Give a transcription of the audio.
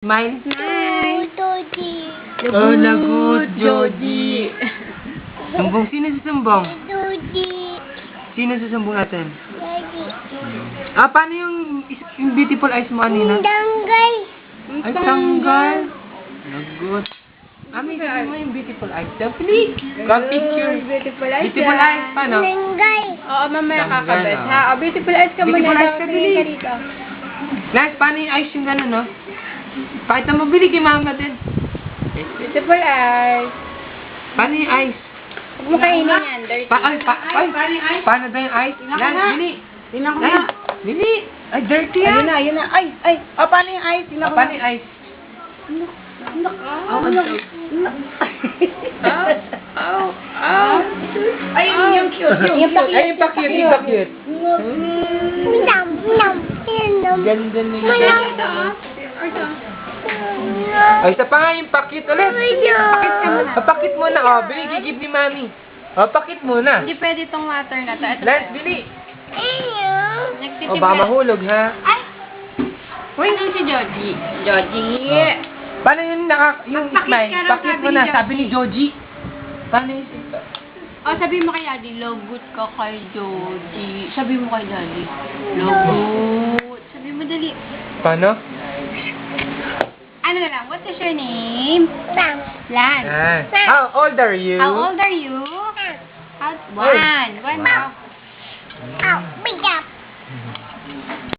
Smile. Joji. Oh, lagot, Joji. Sumbong. Sino susumbong? Joji. Sino susumbong natin? Joji. Paano yung beautiful eyes mo, Anina? Tanggal. Ay, tanggal. Lagot. May sabi mo yung beautiful eyes. Dapli. Picture. Beautiful eyes. Beautiful eyes. Paano? Tanggal. Oo, mamaya Tanggal, kakabit. oh. Ha? Beautiful eyes ka muna. Beautiful eyes ka, Tingin Billy. ka rito. Lance, paano yung eyes yung gano'n, no? Pakita mo, Billy, kay mama din. Beautiful eyes. Paano yung eyes? Huwag mo kainin yan. Dirty. Paano daw yung eyes? Lance, Billy. Tingnan ko na. Lance, Billy. Ay, dirty Ayun yan. na, ayun na. Ay. Paano yung eyes? Tingnan ko Paano na. yung eyes? Ayun yung cute. Yung pa-cute, yung pa-cute. Minam. Minam. Minam. Ganda nila. Minam. Ay, isa pa nga yung pakit ulit. Pakit muna, oh. Billy, gigib ni Mami. Oh, pakit muna. Hindi pwede itong water na to. Ito. Lance, Billy. Nagtitip Oh, baka mahulog, ha? Ay! Uy, nang si Joji. Joji! Paano yung yung Pakit smile? ka raw, Pakit sabi mo ni na, Joji. sabi ni Joji. Paano yung... Oh, sabi mo kay Daddy, logut ka kay Joji. Sabi mo kay Daddy, logut. Sabi mo dali. Paano? Ano na lang, what is your name? Lan. How old are you? How old are you? One. One.